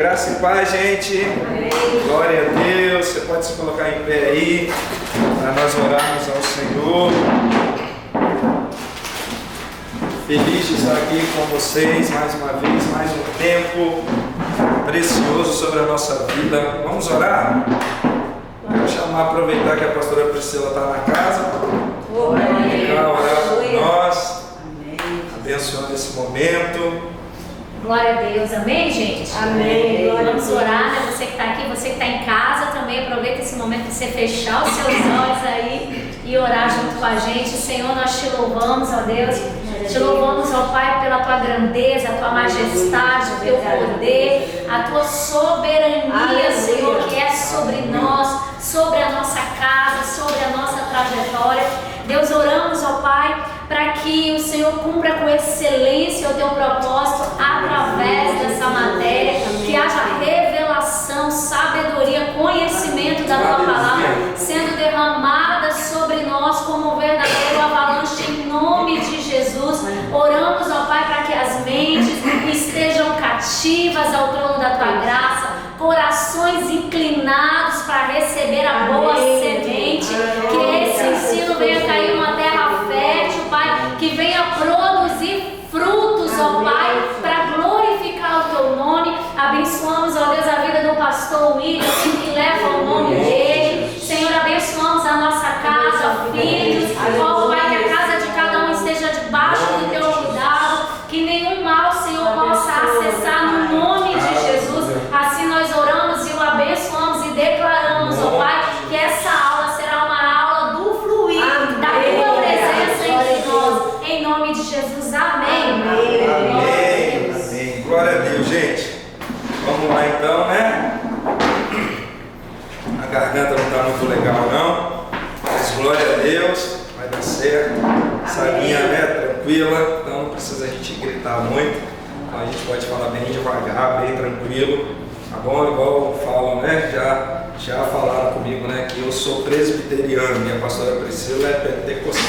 Graça e paz, gente. Amém. Glória a Deus. Você pode se colocar em pé aí para nós orarmos ao Senhor. Feliz de estar aqui com vocês mais uma vez, mais um tempo precioso sobre a nossa vida. Vamos orar? Vamos aproveitar que a pastora Priscila está na casa. Orar por nós. Abençoando esse momento. Glória a Deus, amém, gente? Amém. Vamos orar, né? Você que está aqui, você que está em casa também, aproveita esse momento para você fechar os seus olhos aí e orar junto com a gente. Senhor, nós te louvamos, ó Deus. Te louvamos, ó Pai, pela tua grandeza, a tua majestade, o teu poder, a tua soberania, Senhor, que é sobre nós, sobre a nossa casa, sobre a nossa trajetória. Deus, oramos, ó Pai, para que o Senhor cumpra com excelência o teu propósito através dessa matéria, que haja revelação, sabedoria, conhecimento da tua palavra sendo derramada sobre nós como um verdadeiro avalanche em nome de Jesus. Oramos, ó Pai, para que as mentes estejam cativas ao trono da tua graça, corações inclinados para receber a boa semente, que esse ensino venha cair numa terra fértil, Pai, que venha produzir frutos, ó Pai, para glorificar o teu nome. Abençoamos, ó Deus, a vida do pastor William, que leva o nome dele. Senhor, abençoamos a nossa casa, filhos, ó Pai, que a casa de cada um esteja debaixo do teu cuidado, que nenhum mal, Senhor, possa acessar no nome de Jesus. Assim nós oramos e o abençoamos e declaramos, ó Pai, que essa aula será uma aula do fluir da tua presença entre nós, em nome de Jesus. Amém. Amém. Amém. Glória a Deus, gente. Vamos lá então, né? A garganta não está muito legal não, mas glória a Deus, vai dar certo. Essa linha, né, tranquila, então não precisa a gente gritar muito, então a gente pode falar bem devagar, bem tranquilo, tá bom? Igual falam, né, já falaram comigo, né, que eu sou presbiteriano e a pastora Priscila é pentecostal.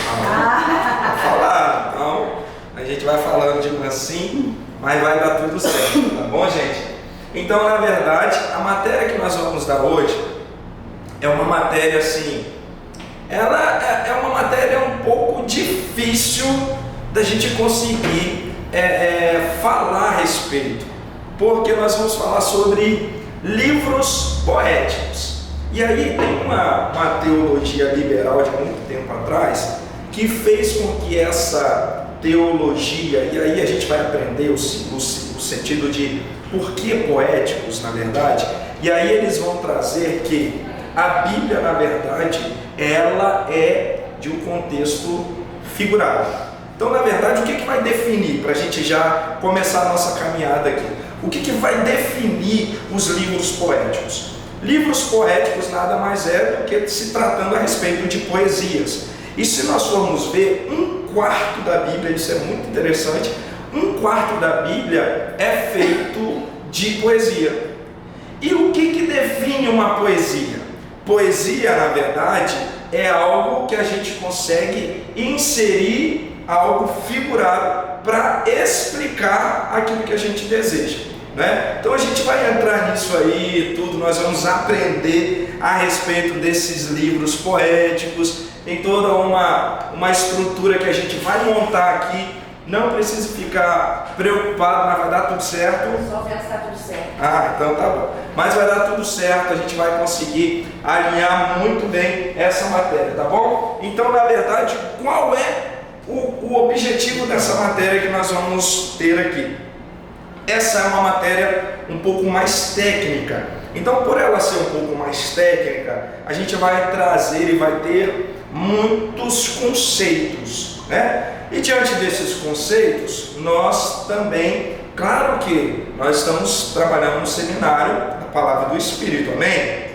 Falaram, então a gente vai falando de mansinho, mas vai dar tudo certo, tá bom, gente? Então, na verdade, a matéria que nós vamos dar hoje é uma matéria assim, ela é uma matéria um pouco difícil da gente conseguir falar a respeito, porque nós vamos falar sobre livros poéticos. E aí tem uma teologia liberal de muito tempo atrás que fez com que essa teologia, e aí a gente vai aprender o sentido de por que poéticos, na verdade, e aí eles vão trazer que a Bíblia, na verdade, ela é de um contexto figurado. Então, na verdade, o que vai definir, para a gente já começar a nossa caminhada aqui, o que vai definir os livros poéticos? Livros poéticos nada mais é do que se tratando a respeito de poesias. E se nós formos ver, 1/4 da Bíblia, isso é muito interessante, 1/4 da Bíblia é feito de poesia. E o que define uma poesia? Poesia, na verdade, é algo que a gente consegue inserir algo figurado para explicar aquilo que a gente deseja, né? Então a gente vai entrar nisso aí, tudo, nós vamos aprender a respeito desses livros poéticos, tem toda uma estrutura que a gente vai montar aqui. Não precisa ficar preocupado, mas vai dar tudo certo. Só ver se está tudo certo. Ah, então tá bom. Mas vai dar tudo certo, a gente vai conseguir alinhar muito bem essa matéria, tá bom? Então, na verdade, qual é o objetivo dessa matéria que nós vamos ter aqui? Essa é uma matéria um pouco mais técnica. Então, por ela ser um pouco mais técnica, a gente vai trazer e vai ter muitos conceitos, né? E diante desses conceitos, nós também, claro que nós estamos trabalhando no seminário da Palavra do Espírito, amém?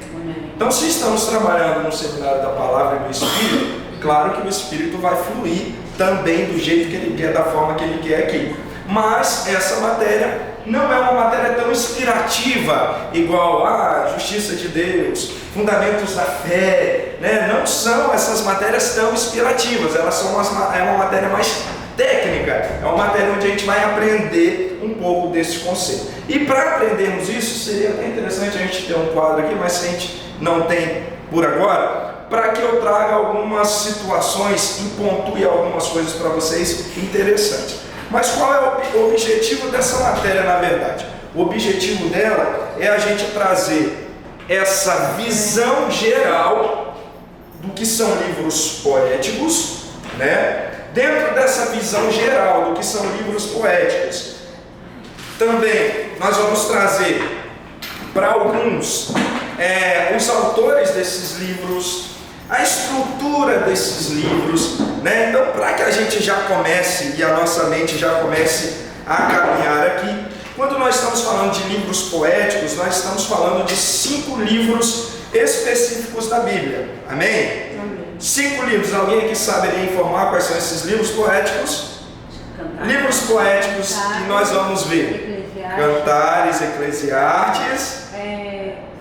Então, se estamos trabalhando no seminário da Palavra do Espírito, claro que o Espírito vai fluir também do jeito que Ele quer, da forma que Ele quer aqui. Mas essa matéria não é uma matéria tão inspirativa, igual a justiça de Deus, fundamentos da fé, né? Não são essas matérias tão inspirativas, elas são é uma matéria mais técnica, é uma matéria onde a gente vai aprender um pouco desse conceito. E para aprendermos isso, seria até interessante a gente ter um quadro aqui, mas se a gente não tem por agora, para que eu traga algumas situações e pontue algumas coisas para vocês interessantes. Mas qual é o objetivo dessa matéria, na verdade? O objetivo dela é a gente trazer essa visão geral do que são livros poéticos, né? Dentro dessa visão geral do que são livros poéticos, também nós vamos trazer para alguns os autores desses livros, a estrutura desses livros, né? Então, para que a gente já comece e a nossa mente já comece a caminhar aqui, quando nós estamos falando de livros poéticos, nós estamos falando de 5 livros específicos da Bíblia. Amém? 5 livros. Alguém aqui saberia informar quais são esses livros poéticos? Livros poéticos que nós vamos ver. Cantares, Eclesiastes.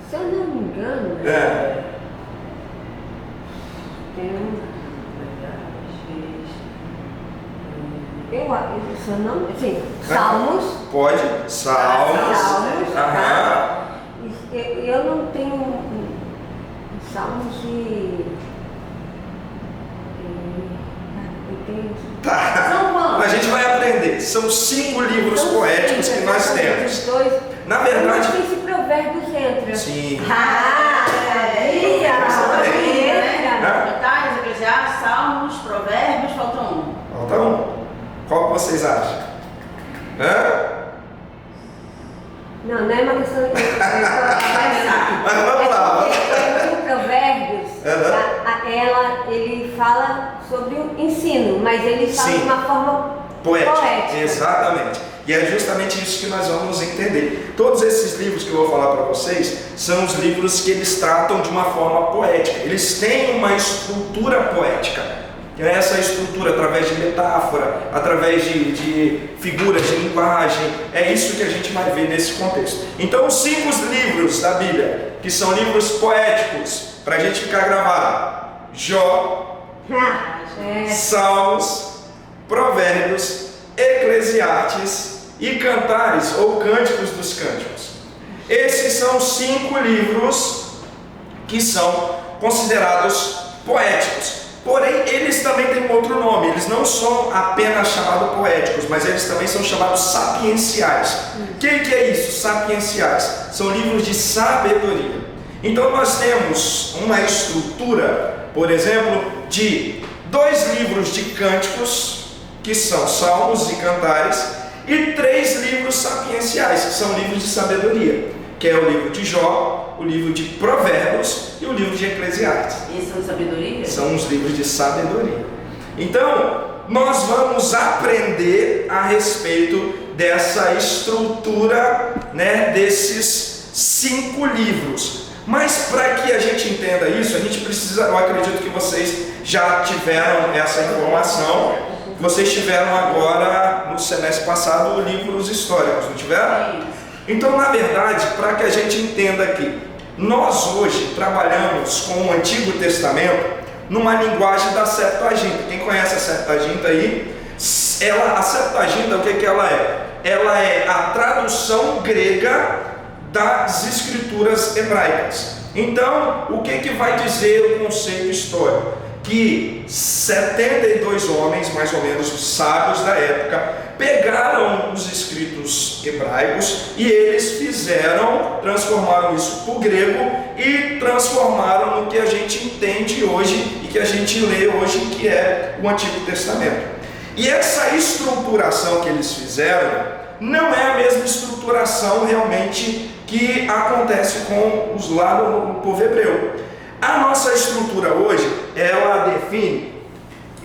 Se eu não me engano, tem Salmos. Pode? Salmos. Eu não tenho Salmos e Tá. A gente vai aprender. São 5 livros poéticos que nós temos. Na verdade, não sei se Provérbios entra. Sim. Cantares, Eclesiastes, Salmos, Provérbios, falta um. Falta um. Qual que vocês acham? Não é uma questão de Mas vamos lá. O Provérbios, ele fala sobre o ensino, mas ele fala de uma forma poética. Exatamente. E é justamente isso que nós vamos entender. Todos esses livros que eu vou falar para vocês são os livros que eles tratam de uma forma poética. Eles têm uma estrutura poética. Essa estrutura através de metáfora, através de figuras de linguagem, é isso que a gente vai ver nesse contexto. Então, os 5 livros da Bíblia, que são livros poéticos, para a gente ficar gravado: Jó, Salmos, Provérbios, Eclesiastes e Cantares ou Cânticos dos Cânticos. Esses são 5 livros que são considerados poéticos. Porém, eles também têm um outro nome. Eles não são apenas chamados poéticos, mas eles também são chamados sapienciais. O que é isso, sapienciais? São livros de sabedoria. Então nós temos uma estrutura, por exemplo, de 2 livros de cânticos, que são Salmos e Cantares, e 3 livros sapienciais, que são livros de sabedoria, que é o livro de Jó, o livro de Provérbios e o livro de Eclesiastes. Esses são de sabedoria? São os livros de sabedoria. Então, nós vamos aprender a respeito dessa estrutura, né, desses 5 livros. Mas para que a gente entenda isso, a gente precisa, eu acredito que vocês já tiveram essa informação. Vocês tiveram agora, no semestre passado, livros históricos, não tiveram? Então, na verdade, para que a gente entenda aqui, nós hoje trabalhamos com o Antigo Testamento numa linguagem da Septuaginta. Quem conhece a Septuaginta aí? A Septuaginta, o que ela é? Ela é a tradução grega das escrituras hebraicas. Então, o que vai dizer o conceito histórico? Que 72 homens, mais ou menos, os sábios da época, pegaram os escritos hebraicos e eles transformaram isso para o grego e transformaram no que a gente entende hoje e que a gente lê hoje, que é o Antigo Testamento. E essa estruturação que eles fizeram não é a mesma estruturação realmente que acontece com os lá no povo hebreu. A nossa estrutura hoje, ela define,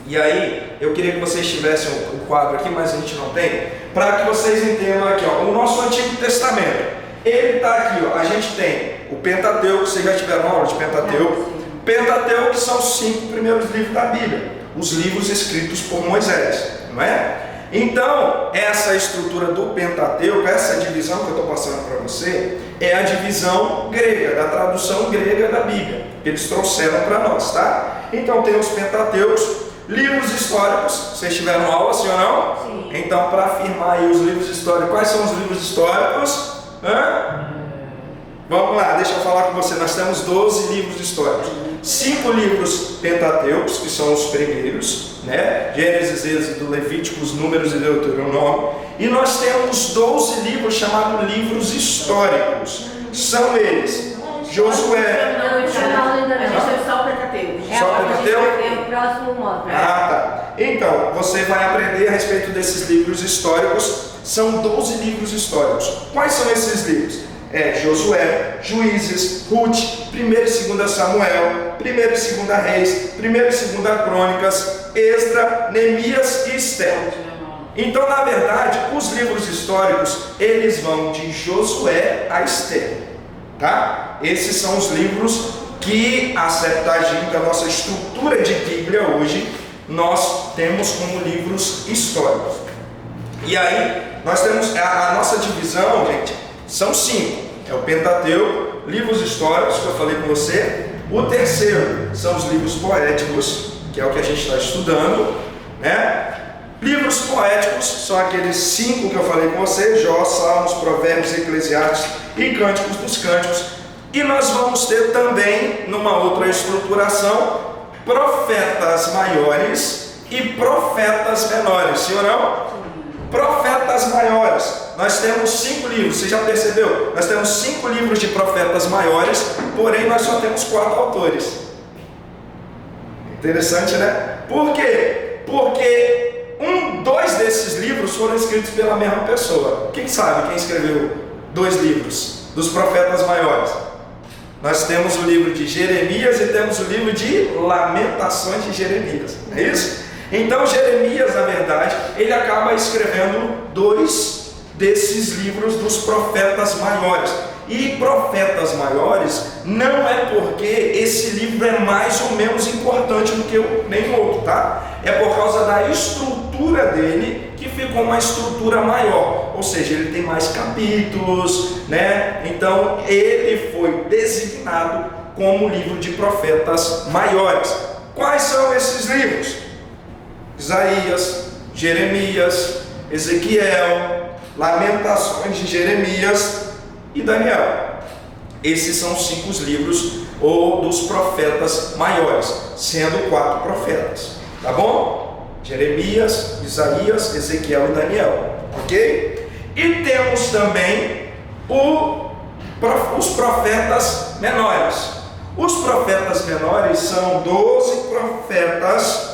e aí eu queria que vocês tivessem o quadro aqui, mas a gente não tem, para que vocês entendam aqui, ó, o nosso Antigo Testamento, ele está aqui, ó, a gente tem o Pentateuco, vocês já tiveram aula de Pentateuco? Pentateuco são os 5 primeiros livros da Bíblia, os livros escritos por Moisés, não é? Então, essa estrutura do Pentateuco, essa divisão que eu estou passando para você, é a divisão grega, da tradução grega da Bíblia, que eles trouxeram para nós, tá? Então, tem os Pentateucos, Livros históricos, vocês tiveram aula, sim ou não? Sim. Então, para afirmar aí os livros históricos, quais são os livros históricos? Vamos lá, deixa eu falar com você. Nós temos 12 livros históricos. 5 livros pentateucos, que são os primeiros, né? Gênesis, Êxodo, Levíticos, Números e Deuteronômio. E nós temos 12 livros chamados livros históricos. São eles: Josué. A gente teve só o Pentateuco. Só o Pentateuco? É o próximo módulo. Ah, tá. Então, você vai aprender a respeito desses livros históricos. São 12 livros históricos. Quais são esses livros? Josué, Juízes, Ruth, 1 e 2 Samuel, 1 e 2 Reis, 1 e 2 Crônicas, Esdra, Neemias e Esther. Então, na verdade, os livros históricos, eles vão de Josué a Esther, tá? Esses são os livros que a Septuaginta, a nossa estrutura de Bíblia hoje, nós temos como livros históricos. E aí, nós temos a nossa divisão, gente, são 5. É o Pentateuco, livros históricos, que eu falei com você. O terceiro são os livros poéticos, que é o que a gente está estudando, né? Livros poéticos são aqueles 5 que eu falei com você: Jó, Salmos, Provérbios, Eclesiastes e Cânticos dos Cânticos. E nós vamos ter também, numa outra estruturação, profetas maiores e profetas menores, sim ou não? Profetas maiores, nós temos 5 livros, você já percebeu? Nós temos 5 livros de profetas maiores, porém nós só temos 4 autores. Interessante, né? Por quê? Porque 2 desses livros foram escritos pela mesma pessoa. Quem sabe quem escreveu 2 livros dos profetas maiores? Nós temos o livro de Jeremias e temos o livro de Lamentações de Jeremias, não é isso? Então Jeremias, na verdade, ele acaba escrevendo 2 desses livros dos profetas maiores. E profetas maiores não é porque esse livro é mais ou menos importante do que nenhum outro, tá? É por causa da estrutura dele que ficou uma estrutura maior, ou seja, ele tem mais capítulos, né? Então ele foi designado como livro de profetas maiores. Quais são esses livros? Isaías, Jeremias, Ezequiel, Lamentações de Jeremias e Daniel. Esses são os 5 livros ou dos profetas maiores, sendo 4 profetas, tá bom? Jeremias, Isaías, Ezequiel e Daniel, ok? E temos também os profetas menores. Os profetas menores são 12 profetas,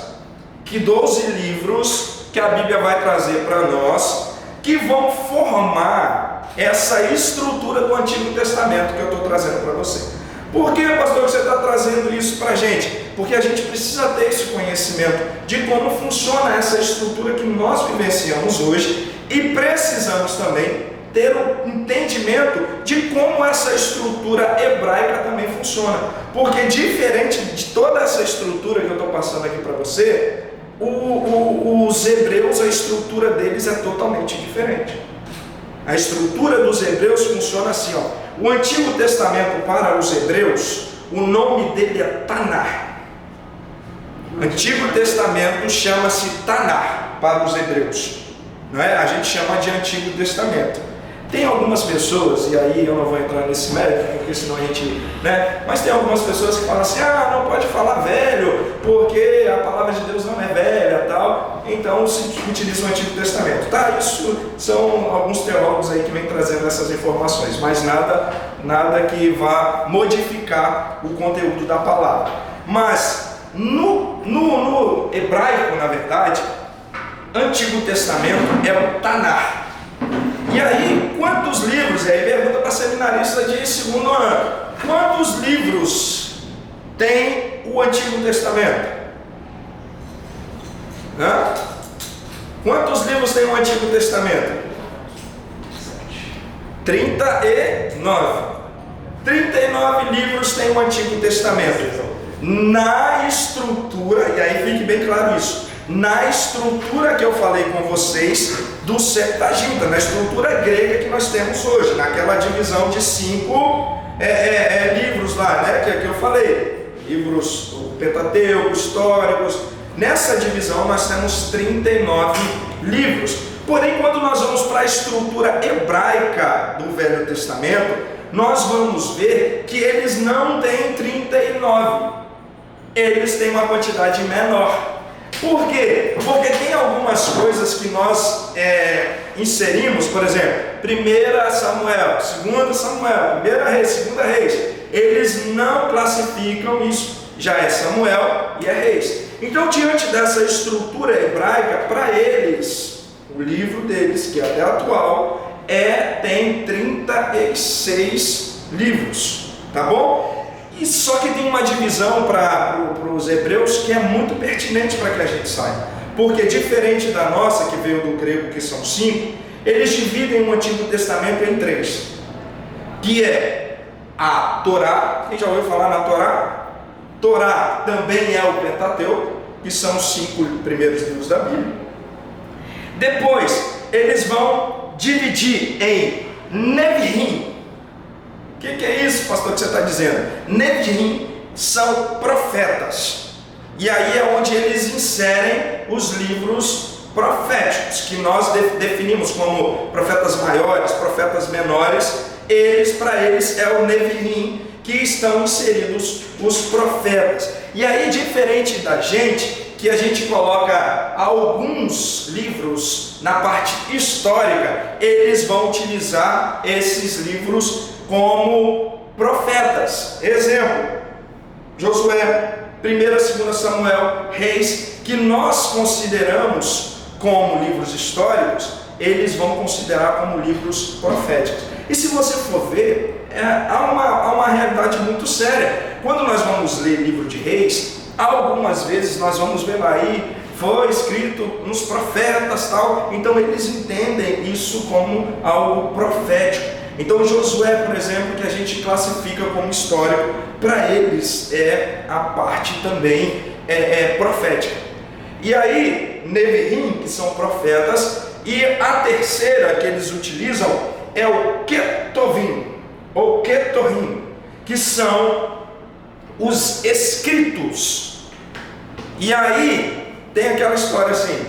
12 livros que a Bíblia vai trazer para nós, que vão formar essa estrutura do Antigo Testamento que eu estou trazendo para você. Por que, pastor, você está trazendo isso para a gente? Porque a gente precisa ter esse conhecimento de como funciona essa estrutura que nós vivenciamos hoje e precisamos também ter um entendimento de como essa estrutura hebraica também funciona. Porque diferente de toda essa estrutura que eu estou passando aqui para você, os hebreus, a estrutura deles é totalmente diferente. A estrutura dos hebreus funciona assim, ó. O Antigo Testamento para os hebreus, o nome dele é Tanar. Antigo Testamento chama-se Tanar para os hebreus, não é? A gente chama de Antigo Testamento. Tem algumas pessoas, e aí eu não vou entrar nesse mérito, porque senão a gente, né? Mas tem algumas pessoas que falam assim: não pode falar velho, porque a palavra de Deus não é velha, tal. Então se utiliza o Antigo Testamento, tá? Isso são alguns teólogos aí que vêm trazendo essas informações, mas nada que vá modificar o conteúdo da palavra. Mas no hebraico, na verdade, Antigo Testamento é o Tanar. E aí, quantos livros? E aí pergunta para a seminarista de segundo ano: quantos livros tem o Antigo Testamento? Quantos livros tem o Antigo Testamento? 39. 39 livros tem o Antigo Testamento. Na estrutura, e aí fique bem claro isso, na estrutura que eu falei com vocês do Septuaginta, na estrutura grega que nós temos hoje, naquela divisão de 5 livros lá, né, que eu falei, livros Pentateuco, históricos, Nessa divisão nós temos 39 livros. Porém, quando nós vamos para a estrutura hebraica do Velho Testamento, nós vamos ver que eles não têm 39. Eles têm uma quantidade menor. Por quê? Porque tem algumas coisas que nós inserimos, por exemplo, 1 Samuel, 2 Samuel, 1 Reis, 2 Reis. Eles não classificam isso. Já é Samuel e é Reis. Então, diante dessa estrutura hebraica, para eles, o livro deles, que é até atual, tem 36 livros, tá bom? E só que tem uma divisão para os hebreus que é muito pertinente para que a gente saiba. Porque diferente da nossa, que veio do grego, que são 5, eles dividem o Antigo Testamento em 3. Que é a Torá. Quem já ouviu falar na Torá? Torá também é o Pentateuco, que são os 5 primeiros livros da Bíblia. Depois, eles vão dividir em Neviim. O que é isso, pastor, que você está dizendo? Neviim são profetas. E aí é onde eles inserem os livros proféticos, que nós definimos como profetas maiores, profetas menores. Para eles é o Neviim que estão inseridos os profetas. E aí, diferente da gente, que a gente coloca alguns livros na parte histórica, eles vão utilizar esses livros como profetas. Exemplo, Josué, 1 e 2 Samuel, Reis, que nós consideramos como livros históricos, eles vão considerar como livros proféticos. E se você for ver, há uma realidade muito séria. Quando nós vamos ler livro de Reis, algumas vezes nós vamos ver lá aí, foi escrito nos profetas, tal. Então eles entendem isso como algo profético. Então Josué, por exemplo, que a gente classifica como histórico, para eles a parte também profética. E aí, Neviim, que são profetas, e a terceira que eles utilizam é o Ketuvim, ou Keturim, que são os escritos. E aí tem aquela história assim: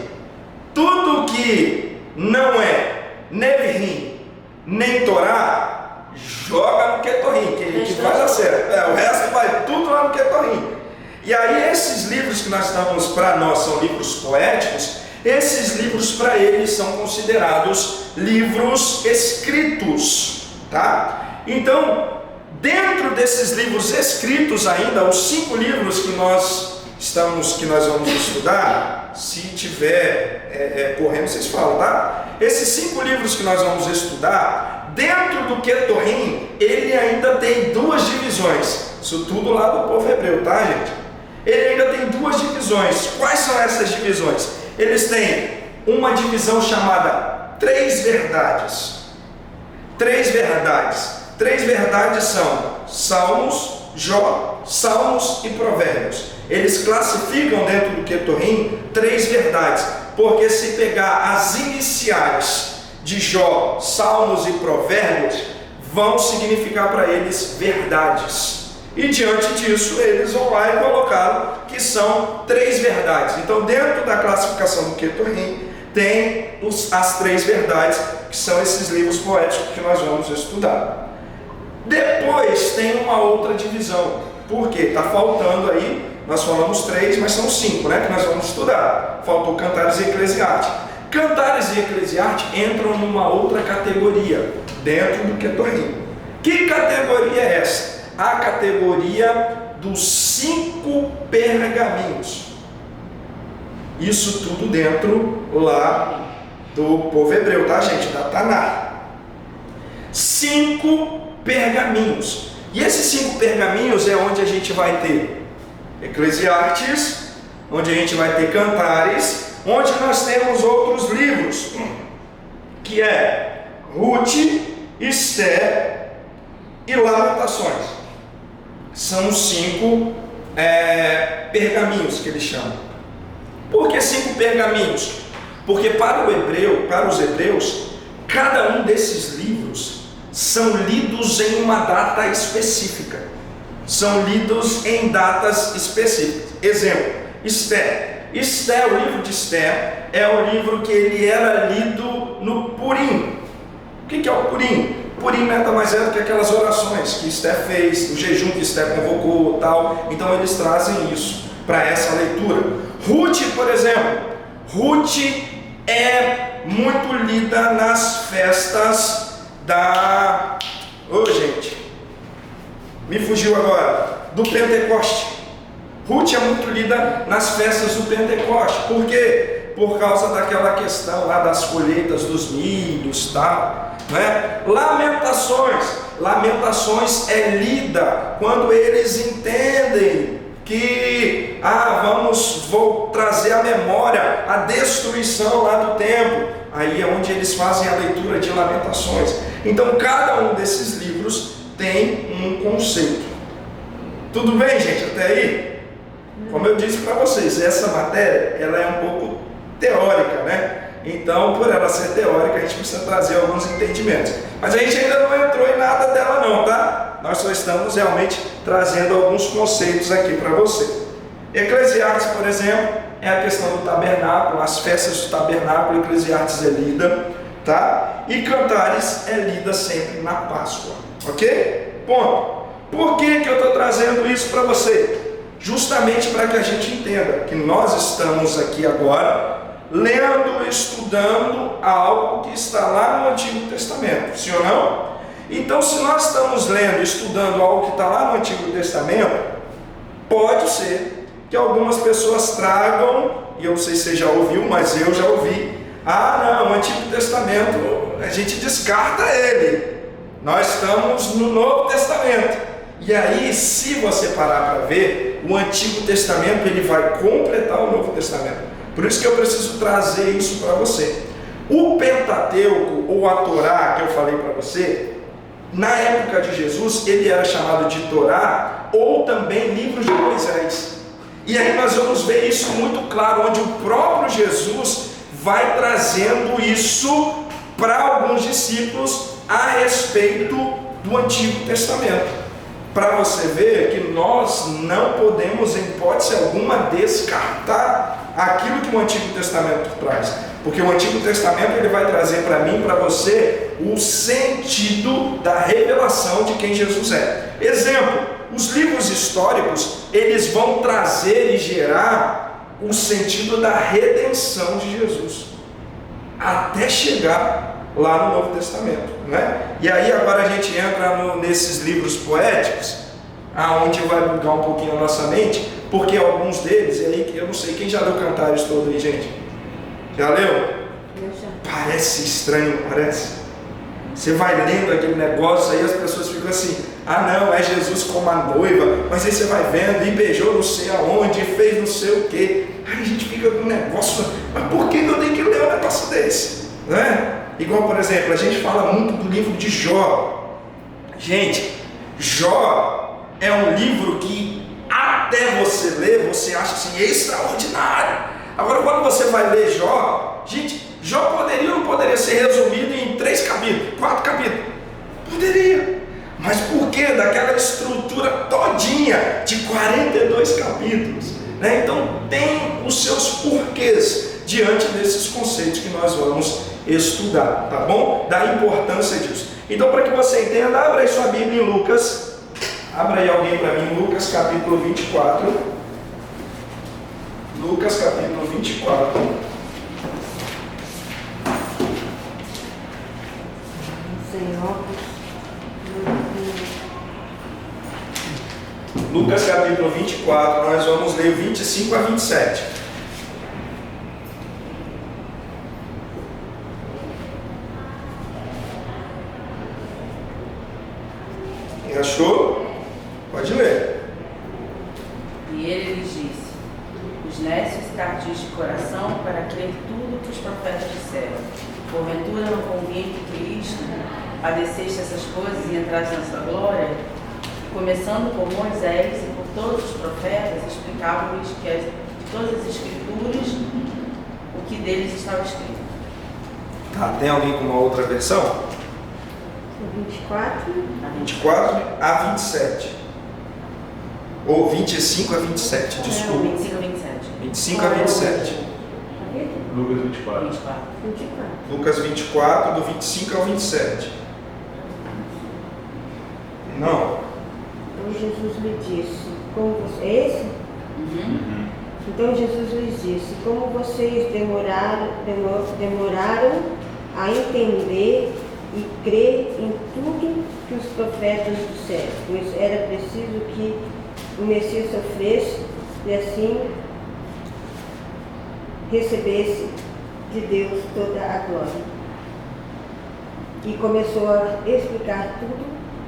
tudo que não é Neviim nem Torá, joga no Keturim, que vai dar certo. O resto vai tudo lá no Keturim. E aí esses livros que nós estamos, para nós, são livros poéticos. Esses livros para eles são considerados livros escritos, tá? Então, dentro desses livros escritos ainda, os 5 livros que nós vamos estudar, se tiver correndo, vocês falam, tá? Esses 5 livros que nós vamos estudar, dentro do Keturim, ele ainda tem 2 divisões. Isso tudo lá do povo hebreu, tá, gente? Ele ainda tem 2 divisões. Quais são essas divisões? Eles têm uma divisão chamada 3 verdades. 3 verdades. 3 verdades são Salmos, Jó, Salmos e Provérbios. Eles classificam dentro do Keturim 3 verdades, porque se pegar as iniciais de Jó, Salmos e Provérbios, vão significar para eles verdades. E diante disso, eles vão lá e colocaram que são 3 verdades. Então, dentro da classificação do Keturim, tem as 3 verdades, que são esses livros poéticos que nós vamos estudar. Depois tem uma outra divisão, porque está faltando aí, nós falamos 3, mas são 5, né, que nós vamos estudar. Faltou Cantares e Eclesiastes. Cantares e Eclesiastes entram numa outra categoria, dentro do Keturim. Que categoria é essa? A categoria dos 5 pergaminhos. Isso tudo dentro lá do povo hebreu, tá, gente? Da Taná. 5 pergaminhos. E esses 5 pergaminhos é onde a gente vai ter Eclesiastes, onde a gente vai ter Cantares, onde nós temos outros livros, que é Ruth, Esther e Lamentações. São os 5 pergaminhos que eles chamam. Por que 5 pergaminhos? Porque para os hebreus, cada um desses livros são lidos em uma data específica. São lidos em datas específicas. Exemplo, Esther. Esther, o livro de Esther, é o livro que ele era lido no Purim. O que é o Purim? Purim nada mais é do que aquelas orações que Esther fez, o jejum que Esther convocou, tal. Então eles trazem isso para essa leitura. Ruth, por exemplo, Ruth é muito lida nas festas da... gente, me fugiu agora, do Pentecoste. Ruth é muito lida nas festas do Pentecoste. Por quê? Por causa daquela questão lá das colheitas dos milhos, tal, né? Lamentações é lida quando eles entendem que vou trazer à memória a destruição lá do templo. Aí é onde eles fazem a leitura de Lamentações. Então cada um desses livros tem um conceito. Tudo bem, gente, até aí? Como eu disse para vocês, essa matéria ela é um pouco teórica, né? Então, por ela ser teórica, a gente precisa trazer alguns entendimentos. Mas a gente ainda não entrou em nada dela não, tá? Nós só estamos realmente trazendo alguns conceitos aqui para você. Eclesiastes, por exemplo, é a questão do tabernáculo, as festas do tabernáculo, Eclesiastes é lida, tá? E Cantares é lida sempre na Páscoa, ok? Ponto. Por que eu estou trazendo isso para você? Justamente para que a gente entenda que nós estamos aqui agora lendo, estudando algo que está lá no Antigo Testamento, sim ou não? Então, se nós estamos lendo, estudando algo que está lá no Antigo Testamento, pode ser que algumas pessoas tragam, e eu não sei se você já ouviu, mas eu já ouvi, não, o Antigo Testamento, a gente descarta ele, nós estamos no Novo Testamento. E aí, se você parar para ver, o Antigo Testamento ele vai completar o Novo Testamento. Por isso que eu preciso trazer isso para você. O Pentateuco, ou a Torá, que eu falei para você, na época de Jesus, ele era chamado de Torá, ou também livro de Moisés. E aí nós vamos ver isso muito claro, onde o próprio Jesus vai trazendo isso para alguns discípulos a respeito do Antigo Testamento. Para você ver que nós não podemos, em hipótese alguma, descartar aquilo que o Antigo Testamento traz, porque o Antigo Testamento ele vai trazer para mim, para você, o sentido da revelação de quem Jesus é. Exemplo, os livros históricos, eles vão trazer e gerar o sentido da redenção de Jesus, até chegar lá no Novo Testamento, né? E aí agora a gente entra nesses livros poéticos, aonde vai bugar um pouquinho a nossa mente, porque alguns deles, e aí eu não sei, quem já leu Cantares todo aí, gente? Já leu? Parece estranho, parece. Você vai lendo aquele negócio aí, as pessoas ficam assim, não, é Jesus como a noiva, mas aí você vai vendo, e beijou não sei aonde, e fez não sei o que. Aí a gente fica com um negócio, mas por que eu tenho que ler um negócio desse? Né? Igual, por exemplo, a gente fala muito do livro de Jó. Gente, Jó é um livro que até você ler, você acha assim, extraordinário. Agora, quando você vai ler Jó, gente, Jó poderia ou não poderia ser resumido em 3 capítulos, 4 capítulos? Poderia. Mas por que daquela estrutura todinha de 42 capítulos? Né? Então, tem os seus porquês diante desses conceitos que nós vamos estudar, tá bom? Da importância disso. Então, para que você entenda, abra aí sua Bíblia em Lucas. Abra aí alguém para mim, Lucas capítulo 24. Lucas capítulo 24. Lucas capítulo 24, nós vamos ler 25 a 27. Achou? Pode ler. E ele lhes disse: os nécios e tardios de coração para crer tudo que os profetas disseram. Porventura não convinha que Cristo padecesse essas coisas e entrasse na sua glória? Começando por Moisés e por todos os profetas, explicavam-lhes que de todas as escrituras o que deles estava escrito. Tá, tem alguém com uma outra versão? 24 a 27. Ou 25 a 27, desculpa. 25 a 27. 25 a 27. Lucas 24. Lucas 24, do 25 ao 27. Não. Então Jesus lhe disse, como você... É esse? Então Jesus lhes disse, como vocês demoraram a entender e crer em tudo que os profetas disseram, pois era preciso que o Messias sofresse e assim recebesse de Deus toda a glória. E começou a explicar tudo,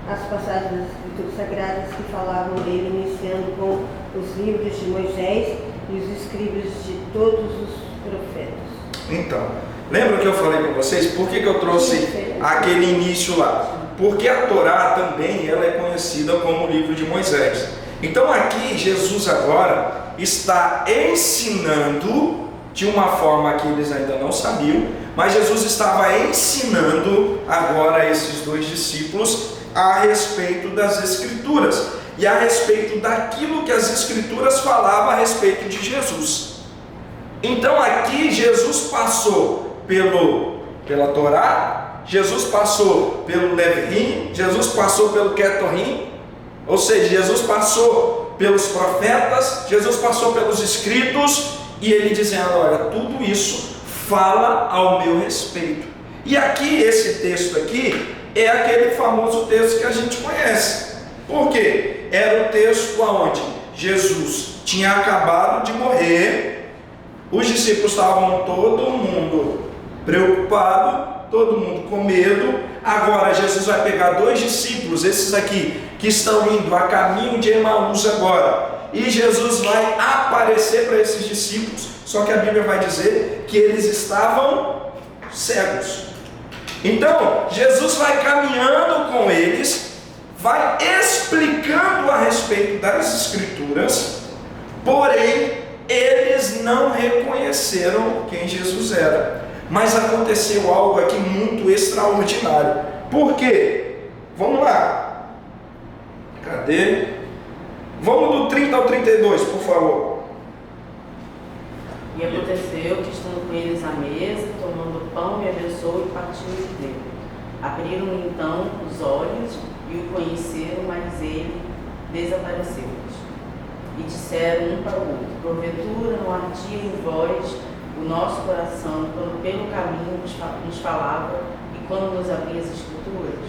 as passagens das Escrituras Sagradas que falavam dele, iniciando com os livros de Moisés e os escribas de todos os profetas. Então, lembra que eu falei para vocês? Por que eu trouxe aquele início lá? Porque a Torá também ela é conhecida como o livro de Moisés. Então aqui Jesus agora está ensinando de uma forma que eles ainda não sabiam, mas Jesus estava ensinando agora a esses dois discípulos a respeito das Escrituras e a respeito daquilo que as Escrituras falavam a respeito de Jesus. Então aqui Jesus passou pela Torá, Jesus passou pelo Levirim, Jesus passou pelo Ketorim, ou seja, Jesus passou pelos profetas, Jesus passou pelos escritos, e ele dizendo, olha, tudo isso fala ao meu respeito. E aqui, esse texto aqui, é aquele famoso texto que a gente conhece. Por quê? Era o texto onde Jesus tinha acabado de morrer, os discípulos estavam todo mundo preocupado, todo mundo com medo. Agora Jesus vai pegar dois discípulos, esses aqui, que estão indo a caminho de Emaús agora, e Jesus vai aparecer para esses discípulos, só que a Bíblia vai dizer que eles estavam cegos. Então, Jesus vai caminhando com eles, vai explicando a respeito das Escrituras, porém, eles não reconheceram quem Jesus era. Mas aconteceu algo aqui muito extraordinário. Por quê? Vamos lá. Cadê? Vamos do 30 ao 32, por favor. E aconteceu que, estando com eles à mesa, tomando o pão, me abençoou e partiu e deu. Abriram então os olhos e o conheceram, mas ele desapareceu-lhes. E disseram um para o outro, porventura não ardia em vós o nosso coração quando pelo caminho nos falava e quando nos abria as Escrituras?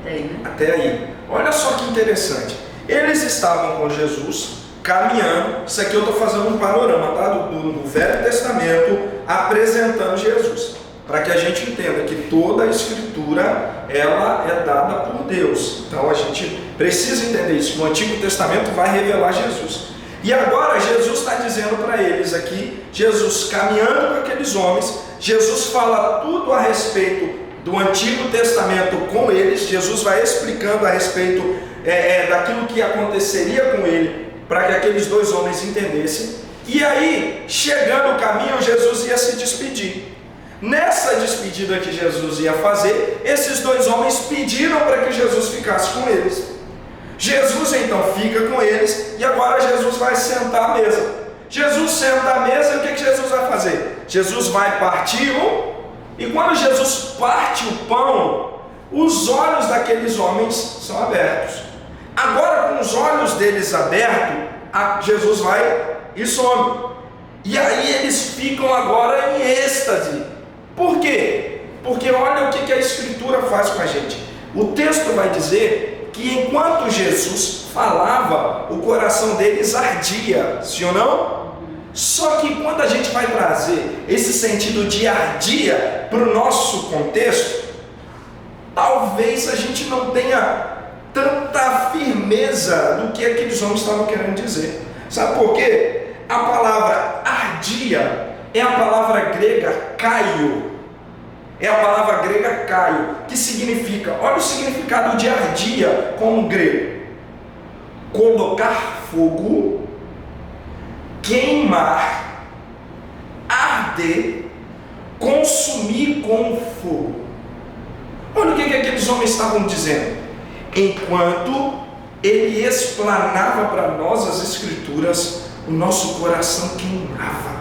Até aí, né? Até aí. Olha só que interessante. Eles estavam com Jesus, caminhando. Isso aqui eu estou fazendo um panorama, tá? do Velho Testamento, apresentando Jesus, para que a gente entenda que toda a Escritura ela é dada por Deus. Então a gente precisa entender isso, que o Antigo Testamento vai revelar Jesus. E agora Jesus está dizendo para eles aqui, Jesus caminhando com aqueles homens, Jesus fala tudo a respeito do Antigo Testamento com eles, Jesus vai explicando a respeito daquilo que aconteceria com ele, para que aqueles dois homens entendessem. E aí, chegando o caminho, Jesus ia se despedir. Nessa despedida que Jesus ia fazer, esses dois homens pediram para que Jesus ficasse com eles. Jesus então fica com eles e agora Jesus vai sentar à mesa. Jesus senta à mesa e o que Jesus vai fazer? Jesus vai partir e quando Jesus parte o pão, os olhos daqueles homens são abertos. Agora com os olhos deles abertos, Jesus vai e some. E aí eles ficam agora em êxtase. Por quê? Porque olha o que a Escritura faz com a gente. O texto vai dizer que enquanto Jesus falava, o coração deles ardia, sim ou não? Só que quando a gente vai trazer esse sentido de ardia para o nosso contexto, talvez a gente não tenha tanta firmeza do que aqueles homens estavam querendo dizer. Sabe por quê? A palavra ardia é a palavra grega kaio. É a palavra grega kaio, que significa, olha o significado de ardia com o grego: colocar fogo, queimar, arder, consumir com fogo. Olha o que aqueles homens estavam dizendo. Enquanto ele explanava para nós as Escrituras, o nosso coração queimava.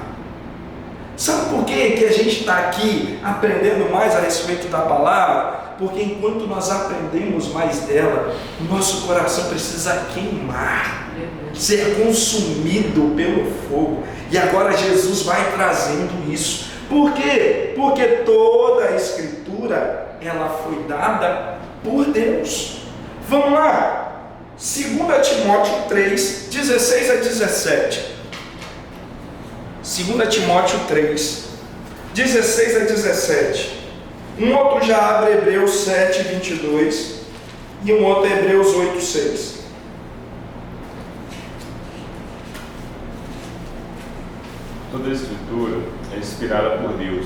Sabe por que a gente está aqui aprendendo mais a respeito da palavra? Porque enquanto nós aprendemos mais dela, o nosso coração precisa queimar, ser consumido pelo fogo. E agora Jesus vai trazendo isso. Por quê? Porque toda a Escritura, ela foi dada por Deus. Vamos lá, 2 Timóteo 3, 16 a 17. 2 Timóteo 3, 16 a 17. Um outro já abre Hebreus 7, 22 e um outro Hebreus 8, 6. Toda a Escritura é inspirada por Deus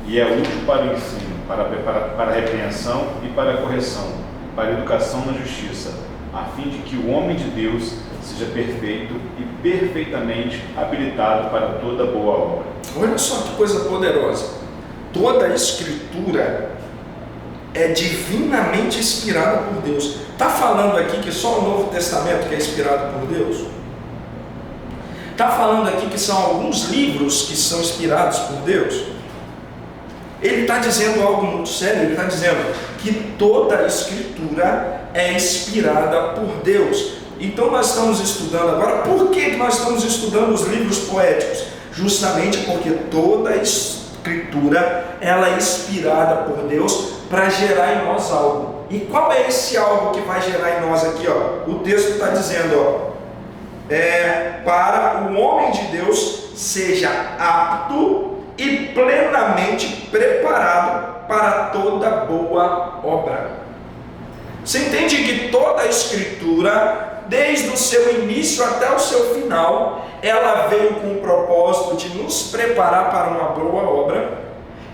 e é útil para o ensino, para a repreensão e para a correção, para a educação na justiça, a fim de que o homem de Deus seja perfeito e perfeitamente habilitado para toda boa obra. Olha só que coisa poderosa. Toda a Escritura é divinamente inspirada por Deus. Está falando aqui que só o Novo Testamento que é inspirado por Deus? Está falando aqui que são alguns livros que são inspirados por Deus? Ele está dizendo algo muito sério. Ele está dizendo que toda a Escritura é inspirada por Deus. Então nós estamos estudando agora. Por que nós estamos estudando os livros poéticos? Justamente porque toda a Escritura ela é inspirada por Deus para gerar em nós algo. E qual é esse algo que vai gerar em nós aqui? O texto está dizendo, para o homem de Deus seja apto e plenamente preparado para toda boa obra. Você entende que toda a Escritura, desde o seu início até o seu final, ela veio com o propósito de nos preparar para uma boa obra?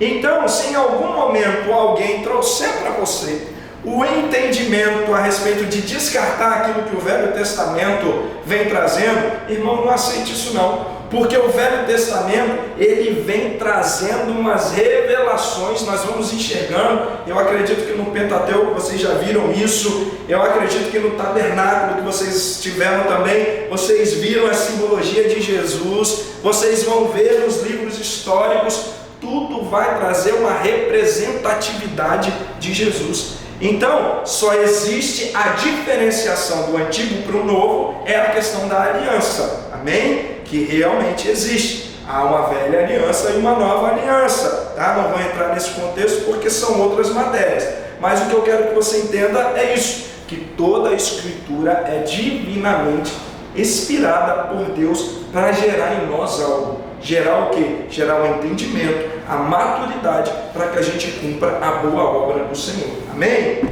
Então, se em algum momento alguém trouxer para você o entendimento a respeito de descartar aquilo que o Velho Testamento vem trazendo, irmão, não aceite isso não. Porque o Velho Testamento, ele vem trazendo umas revelações, nós vamos enxergando. Eu acredito que no Pentateuco vocês já viram isso. Eu acredito que no tabernáculo que vocês tiveram também, vocês viram a simbologia de Jesus. Vocês vão ver nos livros históricos, tudo vai trazer uma representatividade de Jesus. Então, só existe a diferenciação do antigo para o novo, é a questão da aliança. Amém? Que realmente existe. Há uma velha aliança e uma nova aliança, tá? Não vou entrar nesse contexto porque são outras matérias, mas o que eu quero que você entenda é isso, que toda a Escritura é divinamente inspirada por Deus para gerar em nós algo. Gerar o quê? Gerar o entendimento, a maturidade para que a gente cumpra a boa obra do Senhor. Amém?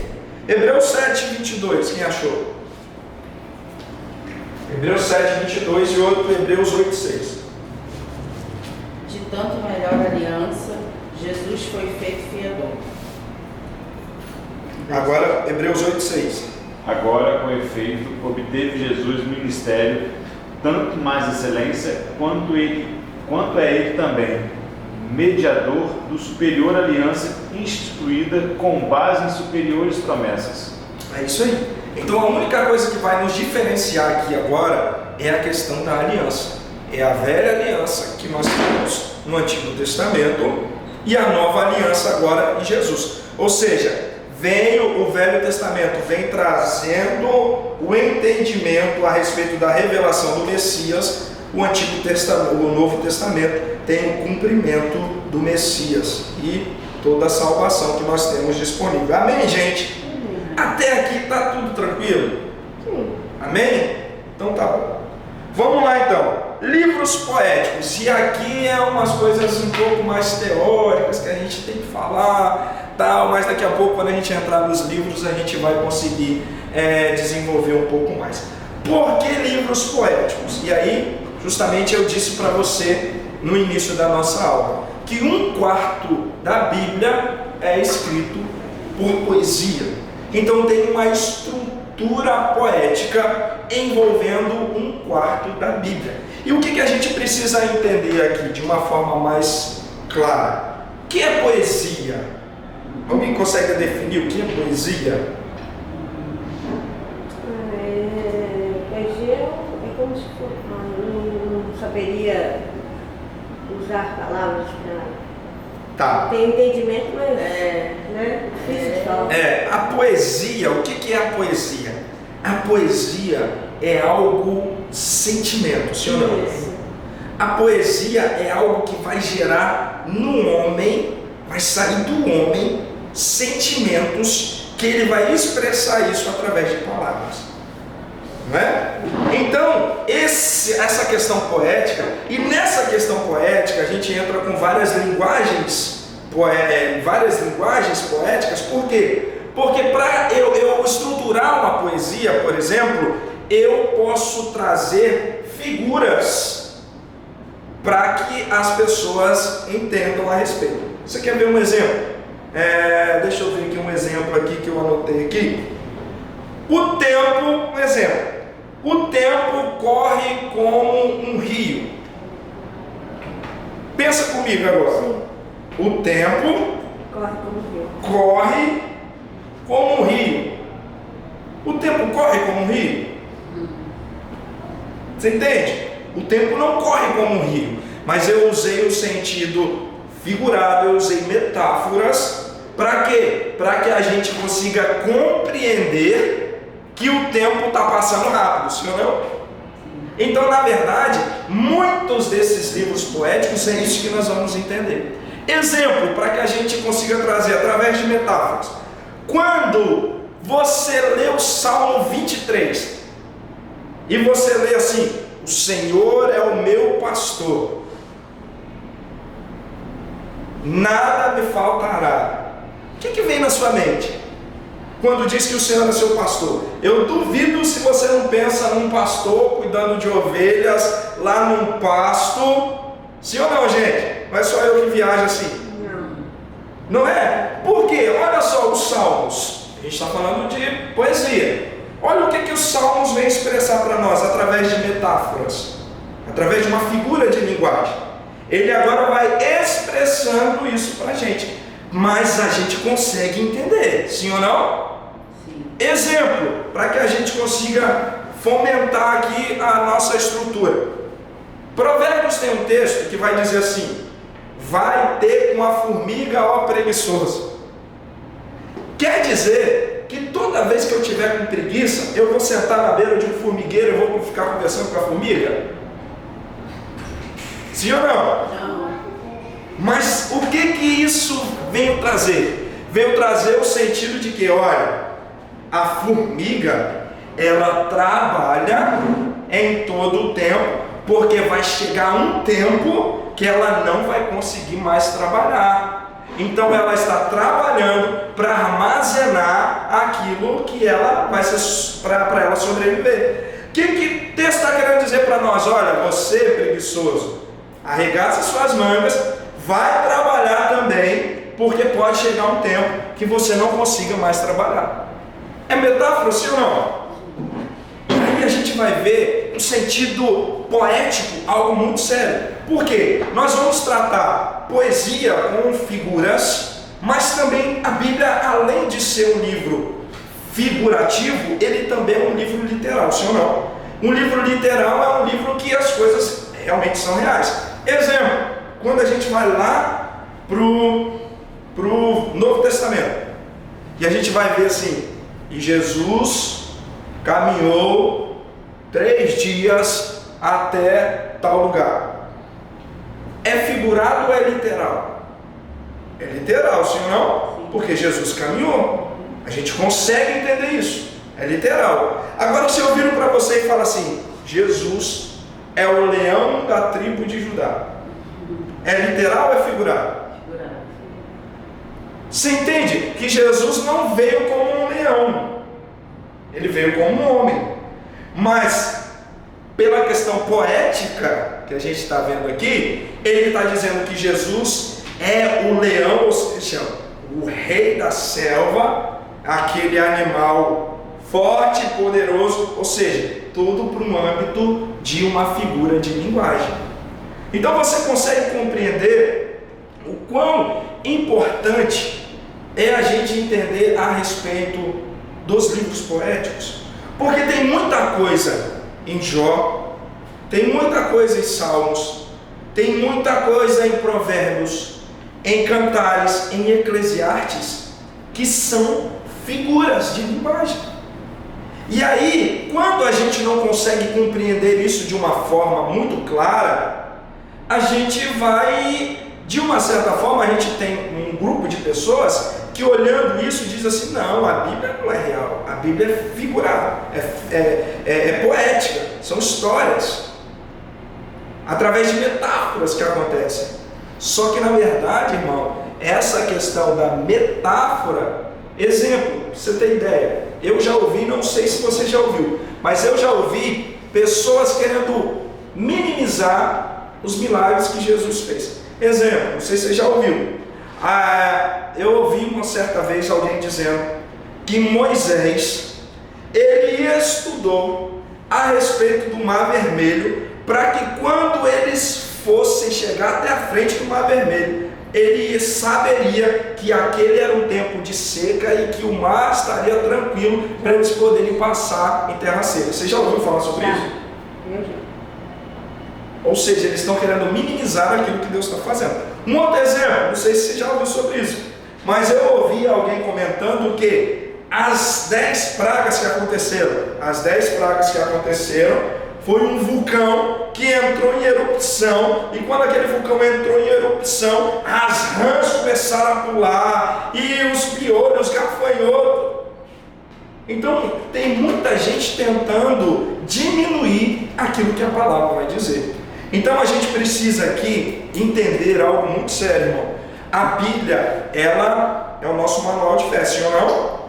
Hebreus 7, 22, quem achou? Hebreus 7, 22 e outro Hebreus 8, 6. De tanto melhor aliança, Jesus foi feito fiador. Agora, Hebreus 8, 6. Agora, com efeito, obteve Jesus ministério, tanto mais excelência, quanto é ele também, mediador do superior aliança instituída com base em superiores promessas. É isso aí. Então a única coisa que vai nos diferenciar aqui agora é a questão da aliança. É a velha aliança que nós temos no Antigo Testamento e a nova aliança agora em Jesus. Ou seja, o Velho Testamento vem trazendo o entendimento a respeito da revelação do Messias. O Antigo Testamento, o Novo Testamento tem o cumprimento do Messias e toda a salvação que nós temos disponível. Amém, gente? Até aqui está tudo tranquilo? Sim. Amém? Então tá bom. Vamos lá então. Livros poéticos. E aqui é umas coisas um pouco mais teóricas que a gente tem que falar, tal, mas daqui a pouco, quando a gente entrar nos livros, a gente vai conseguir desenvolver um pouco mais. Por que livros poéticos? E aí, justamente eu disse para você no início da nossa aula que 1/4 da Bíblia é escrito por poesia. Então tem uma estrutura poética envolvendo 1/4 da Bíblia. E o que a gente precisa entender aqui de uma forma mais clara? O que é poesia? Alguém consegue definir o que é poesia? Poesia é como se fosse. saberia usar palavras para... Tá. Tem entendimento, mas né? Difícil de falar. A poesia, o que é a poesia? A poesia é algo sentimento, sim ou não? Isso. A poesia é algo que vai gerar no homem, vai sair do homem sentimentos que ele vai expressar isso através de palavras, não é? Então, essa questão poética, e nessa questão poética a gente entra com várias linguagens poéticas. Por quê? Porque para eu estruturar uma poesia, por exemplo, eu posso trazer figuras para que as pessoas entendam a respeito. Você quer ver um exemplo? Deixa eu ver aqui um exemplo aqui que eu anotei aqui. O tempo, um exemplo. O tempo corre como um rio. Pensa comigo agora. Sim. O tempo Corre como rio. corre como um rio. O tempo corre como um rio? Você entende? O tempo não corre como um rio, mas eu usei o sentido figurado, eu usei metáforas. Para quê? Para que a gente consiga compreender que o tempo está passando rápido, sim ou não? Então, na verdade, muitos desses livros poéticos é isso que nós vamos entender. Exemplo, para que a gente consiga trazer através de metáforas. Quando você lê o Salmo 23 e você lê assim: o Senhor é o meu pastor, nada me faltará. O que vem na sua mente quando diz que o Senhor é seu pastor? Eu duvido se você não pensa num pastor cuidando de ovelhas lá num pasto. Sim ou não, gente? Não é só eu que viajo assim. Não é? Por quê? Olha só os salmos. A gente está falando de poesia. Olha o que os salmos vêm expressar para nós através de metáforas, através de uma figura de linguagem. Ele agora vai expressando isso para a gente, mas a gente consegue entender, sim ou não? Sim. Exemplo, para que a gente consiga fomentar aqui a nossa estrutura. Provérbios tem um texto que vai dizer assim: vai ter uma formiga, ó preguiçoso. Quer dizer que toda vez que eu tiver com preguiça, eu vou sentar na beira de um formigueiro e vou ficar conversando com a formiga? Sim ou não? Não. Mas o que isso veio trazer? Veio trazer o sentido de que, olha, a formiga, ela trabalha em todo o tempo, porque vai chegar um tempo que ela não vai conseguir mais trabalhar. Então ela está trabalhando para armazenar aquilo que ela vai ser para ela sobreviver. O que o texto está querendo dizer para nós? Olha, você preguiçoso, arregaça suas mangas, vai trabalhar também, porque pode chegar um tempo que você não consiga mais trabalhar. É metáfora, sim ou não? Aí a gente vai ver um sentido poético, algo muito sério. Por quê? Nós vamos tratar poesia com figuras, mas também a Bíblia, além de ser um livro figurativo, ele também é um livro literal, sim ou não? Um livro literal é um livro que as coisas realmente são reais. Exemplo, quando a gente vai lá pro Novo Testamento, e a gente vai ver assim: e Jesus caminhou 3 dias até tal lugar. É figurado ou é literal? É literal, sim ou não? Porque Jesus caminhou. A gente consegue entender isso. É literal. Agora, se eu viro para você e falo assim: Jesus é o leão da tribo de Judá. É literal ou é figurado? Figurado. Você entende que Jesus não veio como um leão. Ele veio como um homem. Mas, pela questão poética que a gente está vendo aqui, ele está dizendo que Jesus é o leão, ou seja, o rei da selva, aquele animal forte e poderoso, ou seja, tudo para um âmbito de uma figura de linguagem. Então você consegue compreender o quão importante é a gente entender a respeito dos livros poéticos, porque tem muita coisa em Jó, Tem muita coisa em Salmos, tem muita coisa em Provérbios, em Cantares, em Eclesiastes, que são figuras de linguagem. E aí, quando a gente não consegue compreender isso de uma forma muito clara, a gente vai, de uma certa forma, a gente tem um grupo de pessoas que olhando isso diz assim, não, a Bíblia não é real, a Bíblia é figurada, é poética, são histórias, através de metáforas que acontecem. Só que na verdade, irmão, essa questão da metáfora, exemplo, pra você ter ideia, eu já ouvi, não sei se você já ouviu, mas eu já ouvi pessoas querendo minimizar os milagres que Jesus fez. Exemplo, não sei se você já ouviu, eu ouvi uma certa vez alguém dizendo que Moisés, ele estudou a respeito do Mar Vermelho, para que quando eles fossem chegar até a frente do Mar Vermelho, ele saberia que aquele era um tempo de seca e que o mar estaria tranquilo para eles poderem passar em terra seca. Você já ouviu falar sobre isso? Eu já. Ou seja, eles estão querendo minimizar aquilo que Deus está fazendo. Um outro exemplo, não sei se você já ouviu sobre isso, mas eu ouvi alguém comentando que as 10 pragas que aconteceram, foi um vulcão que entrou em erupção, e quando aquele vulcão entrou em erupção, as rãs começaram a pular, e os piolhos, os gafanhotos. Então, tem muita gente tentando diminuir aquilo que a palavra vai dizer. Então, a gente precisa aqui entender algo muito sério, irmão. A Bíblia, ela é o nosso manual de fé, sim ou não?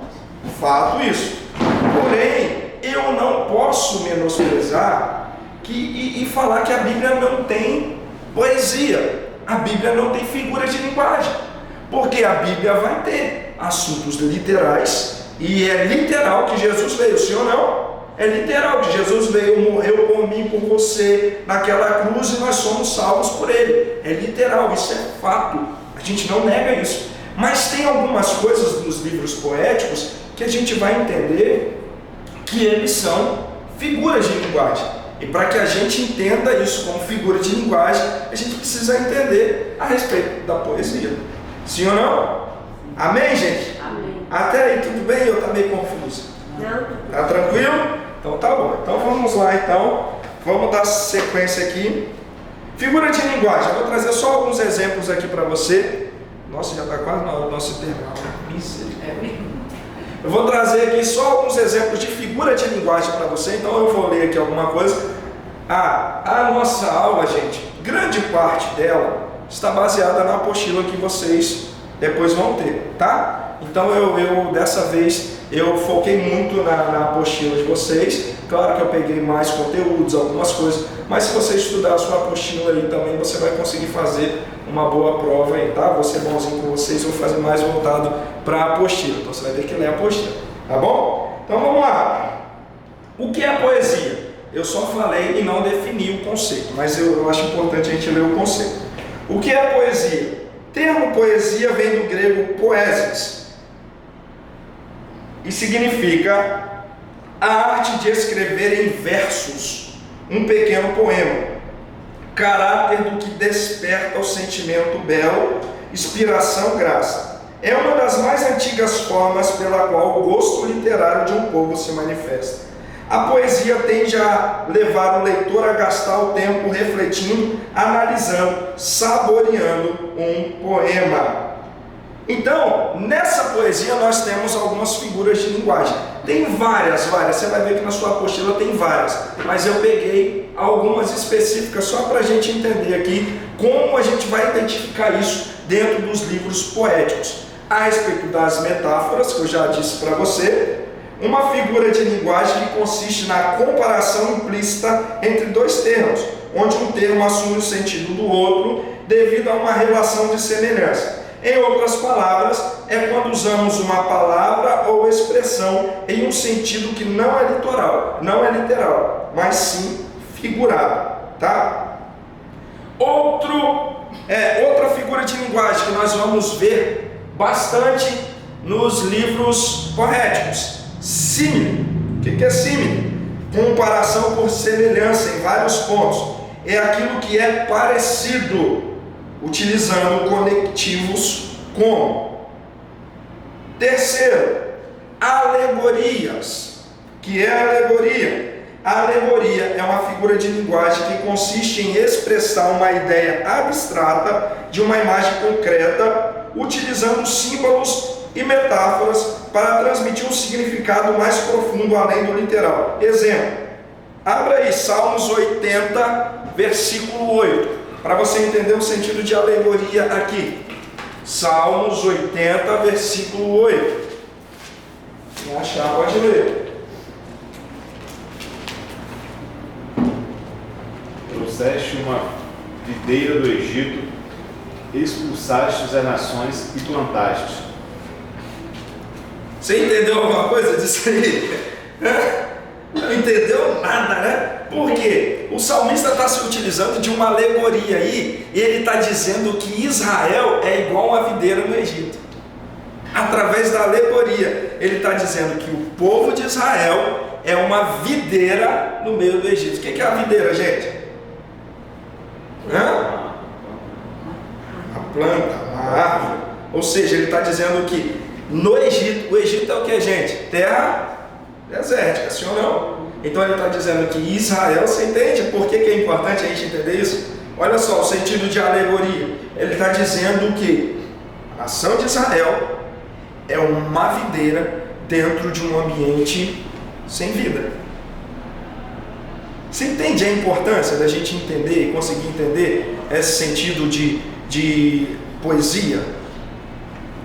Fato isso. Porém, eu não posso menosprezar e falar que a Bíblia não tem poesia, a Bíblia não tem figura de linguagem, porque a Bíblia vai ter assuntos literais, e é literal que Jesus veio, sim ou não? É literal que Jesus veio, morreu por mim, por você, naquela cruz, e nós somos salvos por Ele. É literal, isso é fato, a gente não nega isso. Mas tem algumas coisas nos livros poéticos que a gente vai entender que eles são figuras de linguagem. E para que a gente entenda isso como figura de linguagem, a gente precisa entender a respeito da poesia. Sim ou não? Amém, gente? Amém. Até aí, tudo bem? Eu estou meio confuso. Não. Tá tranquilo? Então tá bom. Então vamos lá, então. Vamos dar sequência aqui. Figura de linguagem. Eu vou trazer só alguns exemplos aqui para você. Nossa, já está quase na hora do nosso intervalo. Eu vou trazer aqui só alguns exemplos de figura de linguagem para você, então eu vou ler aqui alguma coisa. A nossa aula, gente, grande parte dela está baseada na apostila que vocês depois vão ter, tá? Então eu dessa vez, eu foquei muito na apostila de vocês. Claro que eu peguei mais conteúdos, algumas coisas, mas se você estudar a sua apostila aí também, você vai conseguir fazer uma boa prova aí, tá? Vou ser bonzinho com vocês, vou fazer mais voltado para a apostila, então você vai ter que ler a apostila, tá bom? Então vamos lá. O que é poesia? Eu só falei e não defini o conceito, mas eu acho importante a gente ler o conceito. O que é poesia? O termo poesia vem do grego poesis e significa a arte de escrever em versos um pequeno poema, caráter do que desperta o sentimento belo, inspiração, graça. É uma das mais antigas formas pela qual o gosto literário de um povo se manifesta. A poesia tende a levar o leitor a gastar o tempo refletindo, analisando, saboreando um poema. Então, nessa poesia nós temos algumas figuras de linguagem. Tem várias, você vai ver que na sua apostila tem várias, mas eu peguei algumas específicas só para a gente entender aqui como a gente vai identificar isso dentro dos livros poéticos. A respeito das metáforas, que eu já disse para você, uma figura de linguagem que consiste na comparação implícita entre dois termos, onde um termo assume o sentido do outro devido a uma relação de semelhança. Em outras palavras, é quando usamos uma palavra ou expressão em um sentido que não é literal, mas sim figurado, tá? Outra figura de linguagem que nós vamos ver bastante nos livros poéticos, símile. O que é símile? Comparação por semelhança em vários pontos. É aquilo que é parecido, utilizando conectivos como. Terceiro, alegorias. Que é alegoria? A alegoria é uma figura de linguagem que consiste em expressar uma ideia abstrata de uma imagem concreta, utilizando símbolos e metáforas para transmitir um significado mais profundo além do literal. Exemplo, abra aí Salmos 80, versículo 8, para você entender o sentido de alegoria aqui. Salmos 80, versículo 8. Quem achar, pode ler. Trouxeste uma videira do Egito, expulsastes as nações e plantastes. Você entendeu alguma coisa disso aí? Não entendeu nada, né? Por quê? O salmista está se utilizando de uma alegoria aí, e ele está dizendo que Israel é igual uma videira no Egito. Através da alegoria, ele está dizendo que o povo de Israel é uma videira no meio do Egito. O que é a videira, gente? Uma planta, uma árvore. Ou seja, ele está dizendo que no Egito, o Egito é o que, gente? Terra desértica, sim ou não? Então ele está dizendo que Israel, você entende por que é importante a gente entender isso? Olha só o sentido de alegoria. Ele está dizendo que a nação de Israel é uma videira dentro de um ambiente sem vida. Você entende a importância da gente entender e conseguir entender esse sentido de poesia?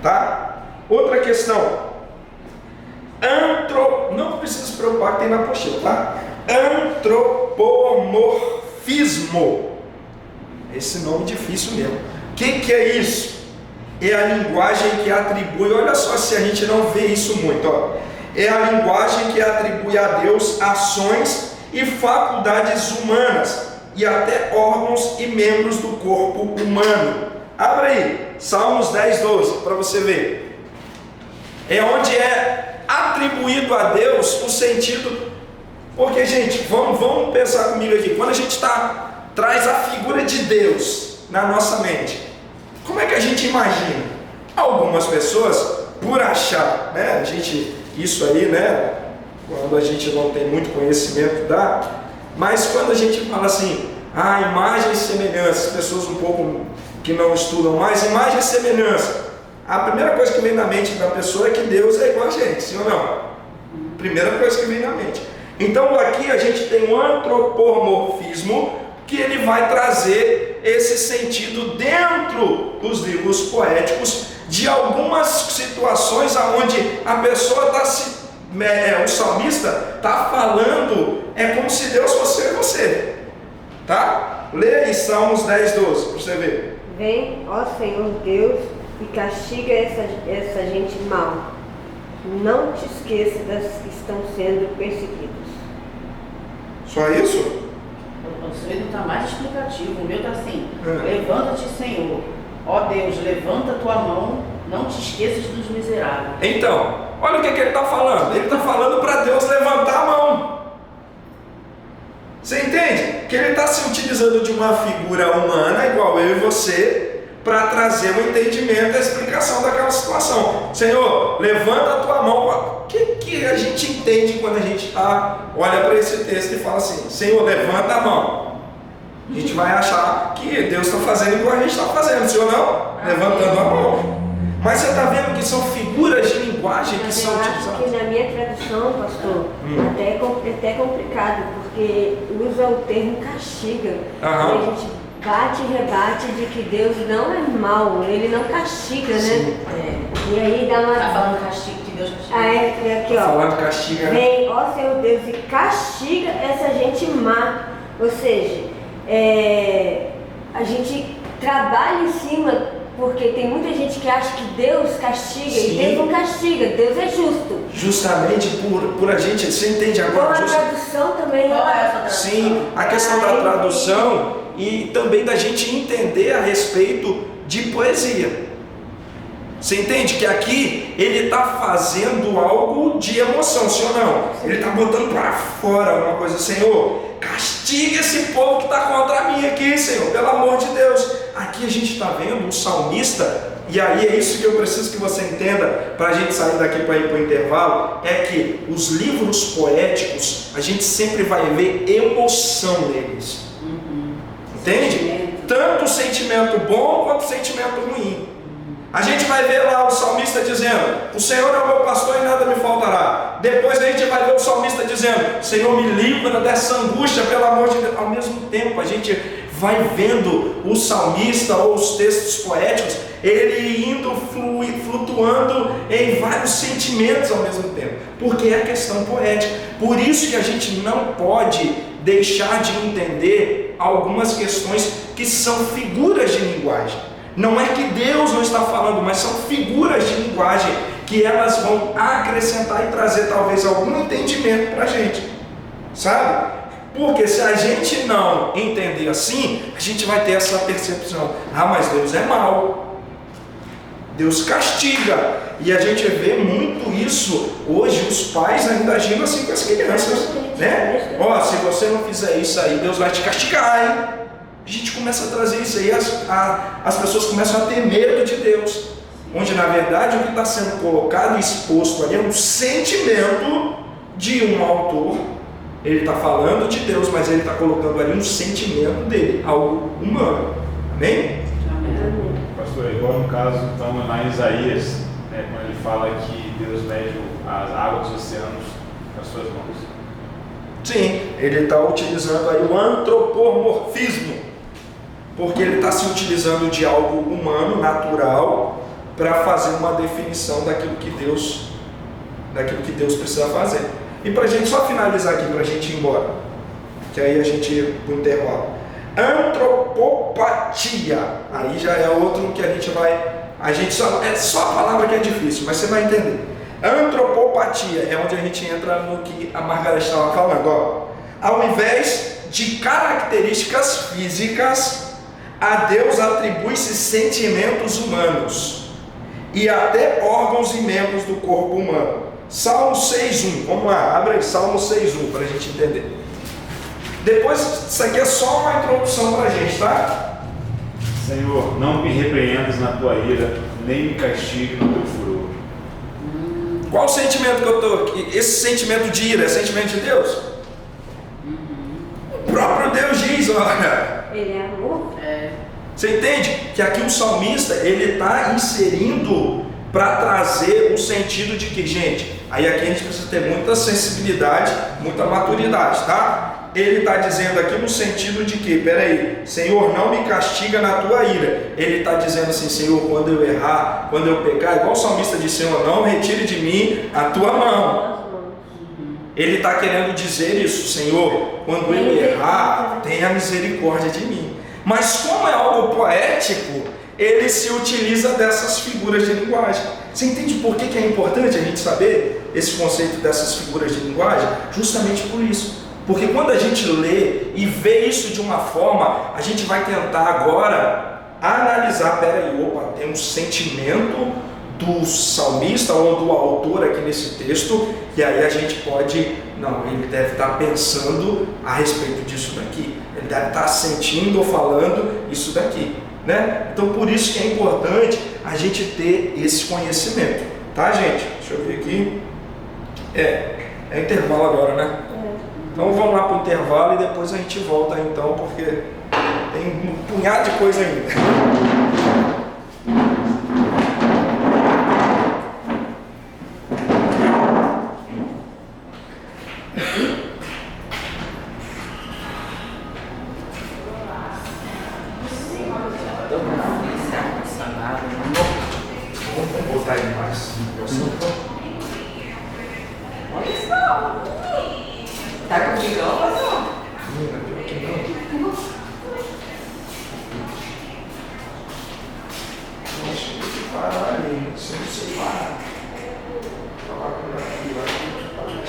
Tá? Outra questão. Não precisa se preocupar que tem na apostila, tá? Antropomorfismo. Esse nome difícil mesmo. O que é isso? É a linguagem que atribui, olha só se a gente não vê isso muito, ó. É a linguagem que atribui a Deus ações e faculdades humanas e até órgãos e membros do corpo humano. Abra aí, Salmos 10, 12, para você ver. É onde é atribuído a Deus o sentido. Porque, gente, vamos pensar comigo aqui. Quando a gente traz a figura de Deus na nossa mente, como é que a gente imagina? Algumas pessoas, por achar, né, isso aí, né, quando a gente não tem muito conhecimento mas quando a gente fala assim, imagem e semelhança, as pessoas um pouco que não estudam mais, imagem e semelhança, a primeira coisa que vem na mente da pessoa é que Deus é igual a gente, sim ou não? Primeira coisa que vem na mente. Então aqui a gente tem um antropomorfismo que ele vai trazer esse sentido dentro dos livros poéticos de algumas situações onde a pessoa o salmista está falando, é como se Deus fosse você, tá? Lê aí Salmos 10, 12, para você ver. Vem, ó Senhor Deus, e castiga essa gente mal. Não te esqueça das que estão sendo perseguidos. Só isso? O seu está mais explicativo. O meu está assim: levanta-te, Senhor. Ó Deus, levanta a tua mão, não te esqueças dos miseráveis. Então, olha o que ele está falando. Ele está falando para Deus levantar a mão. Você entende? Que ele está se utilizando de uma figura humana, igual eu e você, para trazer o entendimento, a explicação daquela situação. Senhor, levanta a tua mão. O que a gente entende quando a gente olha para esse texto e fala assim, Senhor, levanta a mão? A gente vai achar que Deus está fazendo igual a gente está fazendo, sim ou não? Levantando a mão. Mas você está vendo que são figuras de linguagem que são utilizadas? Eu acho que na minha tradução, pastor, até é complicado, porque usa o termo castiga. E a gente bate e rebate de que Deus não é mau, ele não castiga, sim, né? E aí dá uma... Está falando castigo, que Deus castiga. É aqui, ó. Falando castiga. Vem, ó Senhor Deus, e castiga essa gente má. Ou seja, a gente trabalha em cima, porque tem muita gente que acha que Deus castiga, sim, e Deus não castiga, Deus é justo. Justamente por a gente, você entende agora? Então a tradução também Sim, a questão da tradução e também da gente entender a respeito de poesia. Você entende que aqui ele está fazendo algo de emoção, sim ou não? Ele está botando para fora alguma coisa. Senhor, castiga esse povo que está contra mim aqui, Senhor, pelo amor de Deus. Aqui a gente está vendo um salmista, e aí é isso que eu preciso que você entenda, para a gente sair daqui para ir para o intervalo, é que os livros poéticos, a gente sempre vai ver emoção neles. Entende? Tanto o sentimento bom quanto o sentimento ruim. A gente vai ver lá o salmista dizendo: o Senhor é o meu pastor e nada me faltará. Depois a gente vai ver o salmista dizendo: Senhor, me livra dessa angústia, pelo amor de Deus. Ao mesmo tempo, a gente vai vendo o salmista ou os textos poéticos, ele indo flutuando em vários sentimentos ao mesmo tempo, porque é questão poética. Por isso que a gente não pode deixar de entender algumas questões que são figuras de linguagem. Não é que Deus não está falando, mas são figuras de linguagem que elas vão acrescentar e trazer talvez algum entendimento para a gente, sabe? Porque se a gente não entender assim, a gente vai ter essa percepção: ah, mas Deus é mau, Deus castiga. E a gente vê muito isso hoje, os pais ainda agindo assim com as crianças, né? Ó, se você não fizer isso aí, Deus vai te castigar, hein? A gente começa a trazer isso aí, as pessoas começam a ter medo de Deus, onde na verdade o que está sendo colocado e exposto ali é um sentimento de um autor. Ele está falando de Deus, mas ele está colocando ali um sentimento dele, algo humano. Amém? Amém. Pastor, igual no caso, então, lá em Isaías, quando ele fala que Deus mede as águas dos oceanos com as suas mãos. Sim, ele está utilizando aí o antropomorfismo, porque ele está se utilizando de algo humano, natural, para fazer uma definição daquilo que Deus precisa fazer. E para a gente só finalizar aqui, para a gente ir embora, que aí a gente ir para o intervalo. Antropopatia, aí já é outro que a gente vai, é só a palavra que é difícil, mas você vai entender. Antropopatia é onde a gente entra no que a Margareth estava falando, ó. Ao invés de características físicas, a Deus atribui-se sentimentos humanos e até órgãos e membros do corpo humano. Salmo 6.1, vamos lá, abre aí Salmo 6.1 para a gente entender. Depois, isso aqui é só uma introdução para a gente, tá? Senhor, não me repreendas na tua ira, nem me castigue no teu furor. Qual o sentimento que eu estou aqui? Esse sentimento de ira é sentimento de Deus? O próprio Deus diz, olha. Ele é amor? Você entende? Que aqui o salmista, ele está inserindo para trazer o sentido de que, gente, aí aqui a gente precisa ter muita sensibilidade, muita maturidade, tá? Ele está dizendo aqui no sentido de que, peraí, Senhor, não me castiga na tua ira. Ele está dizendo assim: Senhor, quando eu errar, quando eu pecar, igual o salmista disse: Senhor, não retire de mim a tua mão. Ele está querendo dizer isso: Senhor, quando eu errar, tenha misericórdia de mim. Mas como é algo poético, ele se utiliza dessas figuras de linguagem. Você entende por que é importante a gente saber esse conceito dessas figuras de linguagem? Justamente por isso. Porque quando a gente lê e vê isso de uma forma, a gente vai tentar agora analisar, peraí, opa, tem um sentimento do salmista ou do autor aqui nesse texto, e aí a gente pode, não, ele deve estar pensando a respeito disso daqui, ele deve estar sentindo ou falando isso daqui, né? Então por isso que é importante a gente ter esse conhecimento, tá, gente? Deixa eu ver aqui. É intervalo agora, né? Então vamos lá para o intervalo e depois a gente volta então, porque tem um punhado de coisa ainda. Vamos botar aí mais. Tá comigo, pastor? Nossa, tem que parar ali, você não sei parar. Falar por aqui, vai ter que parar.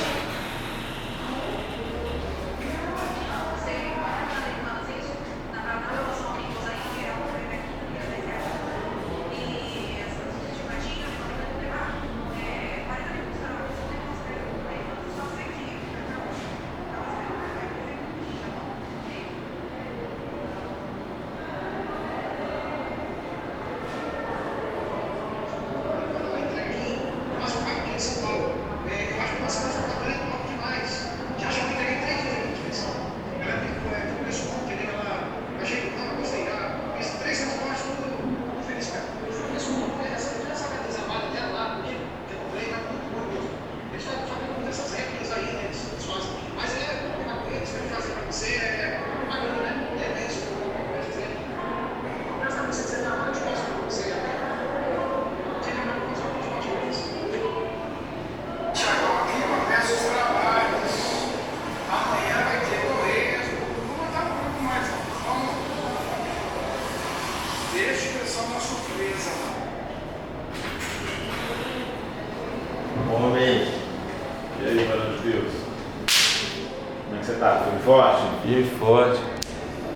deixe expressão da surpresa. Homem. E aí, varão de Deus? Como é que você tá? Firme e forte? Firme e forte.